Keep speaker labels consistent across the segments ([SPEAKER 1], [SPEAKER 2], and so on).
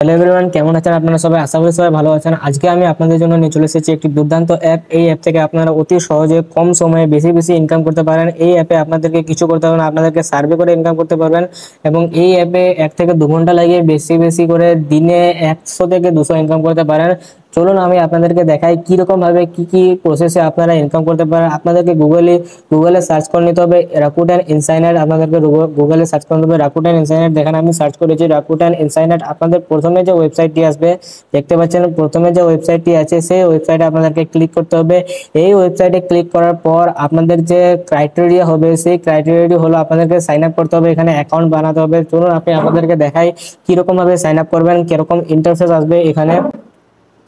[SPEAKER 1] Hello everyone, কেমন আছেন আপনারা সবাই? আশা করি সবাই ভালো আছেন। আজকে আমি আপনাদের জন্য নিয়ে চলে এসেছি একটি দুর্দান্ত অ্যাপ। এই অ্যাপ থেকে আপনারা অতি সহজে কম সময়ে বেশি বেশি ইনকাম করতে পারেন। এই অ্যাপে আপনাদেরকে কিছু করতে হবে না, আপনাদেরকে সার্ভে করে ইনকাম করতে পারবেন। এবং এই অ্যাপে 1 থেকে 2 ঘন্টা লাগিয়ে বেশি বেশি করে দিনে 100 থেকে 200 ইনকাম করতে পারেন। চলুন আমি আপনাদেরকে দেখাই কিরকম ভাবে কি কি প্রসেসে আপনারা ইনকাম করতে পারেন। আপনাদেরকে গুগলে সার্চ করে নিতে হবে রাকুটেন ইনসাইনার। আপনাদেরকে গুগলে সার্চ করতে হবে রাকুটেন ইনসাইনার। দেখেন আমি সার্চ করেছি রাকুটেন ইনসাইনার। আপনাদের প্রথমে যে ওয়েবসাইটটি আসবে, দেখতে পাচ্ছেন প্রথমে যে ওয়েবসাইটটি আছে সেই ওয়েবসাইটে আপনাদেরকে ক্লিক করতে হবে। এই ওয়েবসাইটে ক্লিক করার পর আপনাদের যে ক্রাইটেরিয়া হবে সেই ক্রাইটেরিয়াটি হলো আপনাদেরকে সাইন আপ করতে হবে, এখানে অ্যাকাউন্ট বানাতে হবে। চলুন আপনি আপনাদেরকে দেখাই কিরকম ভাবে সাইন আপ করবেন, কিরকম ইন্টারফেস আসবে। এখানে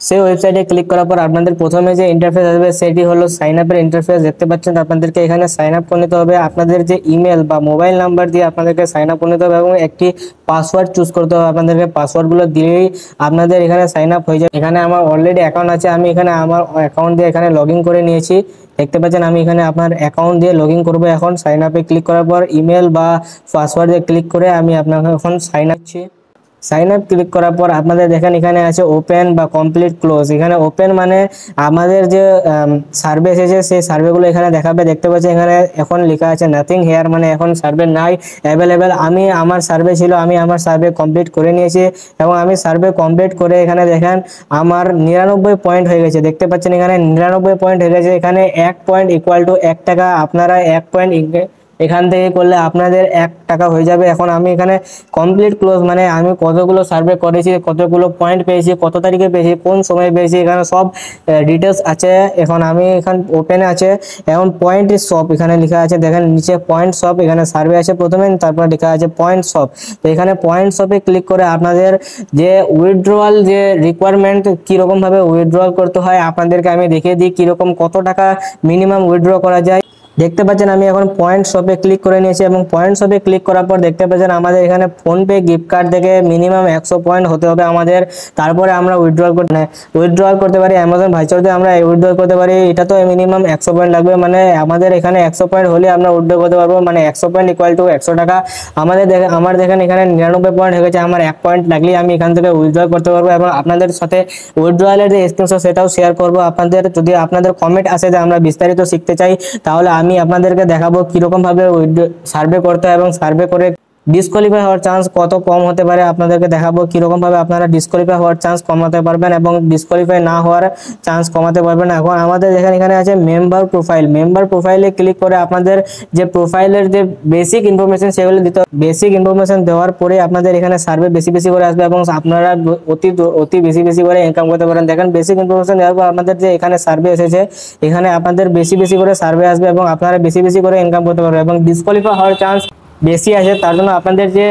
[SPEAKER 1] সেই ওয়েবসাইটে ক্লিক করার পর আপনাদের প্রথমে যে ইন্টারফেস আসবে সেটি হলো সাইন আপের ইন্টারফেস। দেখতে পাচ্ছেন আপনাদেরকে এখানে সাইন আপ করে নিতে হবে। আপনাদের যে ইমেল বা মোবাইল নাম্বার দিয়ে আপনাদেরকে সাইন আপ করে নিতে হবে এবং একটি পাসওয়ার্ড চুজ করতে হবে। আপনাদেরকে পাসওয়ার্ডগুলো দিলেই আপনাদের এখানে সাইন আপ হয়ে যাবে। এখানে আমার অলরেডি অ্যাকাউন্ট আছে, আমি এখানে আমার অ্যাকাউন্ট দিয়ে এখানে লগ ইন করে নিয়েছি। দেখতে পাচ্ছেন আমি এখানে আপনার অ্যাকাউন্ট দিয়ে লগ ইন করবো। এখন সাইন আপে ক্লিক করার পর ইমেল বা পাসওয়ার্ড দিয়ে ক্লিক করে আমি আপনাকে এখন সাইন আপছি। সাইন আপ ক্লিক করার পর আপনাদের দেখেন এখানে আছে ওপেন বা কমপ্লিট ক্লোজ। এখানে ওপেন মানে আমাদের যে সার্ভে এসেছে সেই সার্ভেগুলো এখানে দেখাবে। দেখতে পাচ্ছেন এখানে এখন লেখা আছে নাথিং হেয়ার, মানে এখন সার্ভে নাই অ্যাভেলেবেল। আমি আমার সার্ভে ছিল, আমি আমার সার্ভে কমপ্লিট করে নিয়েছি এবং আমি সার্ভে কমপ্লিট করে এখানে দেখেন আমার 99 পয়েন্ট হয়ে গেছে। দেখতে পাচ্ছেন এখানে 99 পয়েন্ট হয়ে গেছে। এখানে 1 পয়েন্ট ইকুয়াল টু 1 টাকা। আপনারা 1 পয়েন্ট এখান থেকে করলে আপনাদের 1 টাকা হয়ে যাবে। এখন আমি এখানে কমপ্লিট ক্লোজ মানে আমি কতগুলো সার্ভে করেছি, কতগুলো পয়েন্ট পেয়েছি, কত তারিখে পেয়েছি, কোন সময় পেয়েছি, এখানে সব ডিটেলস আছে। এখন আমি এখানে ওপেনে আছে, এখন পয়েন্ট সব এখানে লেখা আছে। দেখেন নিচে পয়েন্ট সব, এখানে সার্ভে আছে প্রথমে, তারপর লেখা আছে পয়েন্ট সব। তো এখানে পয়েন্ট সবে ক্লিক করে আপনাদের যে উইথড্রয়াল যে রিকোয়ারমেন্ট, কিরকম ভাবে উইথড্রয়াল করতে হয় আপনাদেরকে আমি দেখিয়ে দিই কিরকম কত টাকা মিনিমাম উইথড্র করা যায়। দেখতে পাচ্ছেন আমি এখন পয়েন্ট শপে ক্লিক করে নিয়েছি এবং পয়েন্ট শপে ক্লিক করার পর দেখতে পাচ্ছেন আমাদের এখানে ফোনপে গিফট কার্ড থেকে মিনিমাম 100 পয়েন্ট হতে হবে আমাদের। তারপরে আমরা উইথড্রয়াল করতে পারি অ্যামাজন ভাইচার দিয়ে, আমরা উইথড্রয়াল করতে পারি। এটা তো মিনিমাম 100 পয়েন্ট লাগবে, মানে আমাদের এখানে 100 পয়েন্ট হলে আমরা উইথড্র করতে পারবো, মানে 100 পয়েন্ট ইকুয়াল টু 100 টাকা। আমার দেখেন এখানে 99 পয়েন্ট হয়ে গেছে। আমার 1 পয়েন্ট লাগলে আমি এখান থেকে উইথড্রয়াল করতে পারবো এবং আপনাদের সাথে উইথড্রয়ালের যে স্ক্রিনশট সেটাও শেয়ার করবো। আপনাদের যদি আপনাদের কমেন্ট আসে যে আমরা বিস্তারিত শিখতে চাই, তাহলে আমি আপনাদেরকে দেখাবো কিরকম ভাবে সার্ভে করতে হয় এবং সার্ভে করে ডিসকোয়ালিফাই হওয়ার চান্স কত কম হতে পারে। আপনাদেরকে দেখাবো কিরকম ভাবে আপনারা ডিসকোয়ালিফাই হওয়ার চান্স কমাতে পারবেন এবং ডিসকোয়ালিফাই না হওয়ার চান্স কমাতে পারবেন। এখন আমাদের এখানে আছে মেম্বার প্রোফাইল। মেম্বার প্রোফাইলে ক্লিক করে আপনাদের যে প্রোফাইলের যে বেসিক ইনফরমেশন সেগুলো দিতে হবে। বেসিক ইনফরমেশন দেওয়ার পরে আপনাদের এখানে সার্ভে বেশি বেশি করে আসবে এবং আপনারা অতি বেশি বেশি করে ইনকাম করতে পারেন। দেখেন বেসিক ইনফরমেশন দেওয়ার পর আপনাদের যে এখানে সার্ভে এসেছে, এখানে আপনাদের বেশি বেশি করে সার্ভে আসবে এবং আপনারা বেশি বেশি করে ইনকাম করতে পারবেন এবং ডিসকোয়ালিফাই হওয়ার চান্স বেশি আছে। তার জন্য আপনাদের যে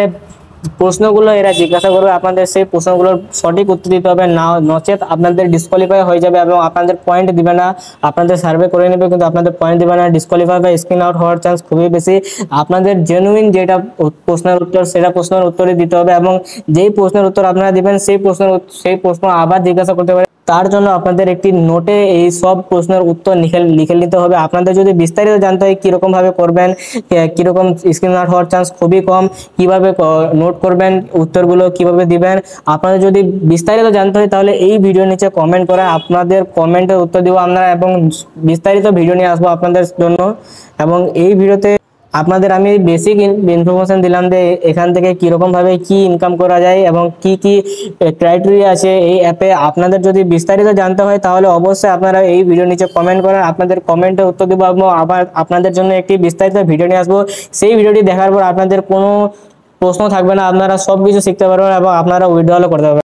[SPEAKER 1] প্রশ্নগুলো এরা জিজ্ঞাসা করবে আপনাদের সেই প্রশ্নগুলোর সঠিক উত্তর দিতে হবে, না নচেত আপনাদের ডিসকোয়ালিফাই হয়ে যাবে এবং আপনাদের পয়েন্ট দিবে না। আপনাদের সার্ভে করে নেবে কিন্তু আপনাদের পয়েন্ট দিবে না। ডিসকোয়ালিফাই বা স্ক্রিন আউট হওয়ার চান্স খুবই বেশি। আপনাদের জেনুইন যেটা প্রশ্নের উত্তর সেটা প্রশ্নের উত্তরই দিতে হবে এবং যেই প্রশ্নের উত্তর আপনারা দিবেন সেই প্রশ্ন আবার জিজ্ঞাসা করতে পারে। তার জন্য আপনাদের একটি নোটে এই সব প্রশ্নের উত্তর লিখে নিতে হবে। আপনাদের যদি বিস্তারিত জানতে হয় কিরকম ভাবে করবেন, কিরকম স্ক্রিন আউট হওয়ার চান্স খুবই কম, কিভাবে নোট করবেন, উত্তরগুলো কিভাবে দিবেন, আপনাদের যদি বিস্তারিত জানতে হয় তাহলে এই ভিডিও নিচে কমেন্ট করে আপনাদের কমেন্টের উত্তর দিব আমরা এবং বিস্তারিত ভিডিও নিয়ে আসবো আপনাদের জন্য। এবং এই ভিডিওতে আপনাদের আমি বেসিক ইনফরমেশন দিলাম যে এখান থেকে কিরকম ভাবে কি ইনকাম করা যায় এবং কি কি ক্রাইটেরিয়া আছে এই অ্যাপে। আপনাদের যদি বিস্তারিত জানতে হয় তাহলে অবশ্যই আপনারা এই ভিডিও নিচে কমেন্ট করেন, আপনাদের কমেন্টে উত্তর দেবো এবং আবার আপনাদের জন্য একটি বিস্তারিত ভিডিও নিয়ে আসবো। সেই ভিডিওটি দেখার পর আপনাদের কোনো প্রশ্ন থাকবে না, আপনারা সবকিছু শিখতে পারবেন এবং আপনারা উইথড্রয়ালও করতে পারবেন।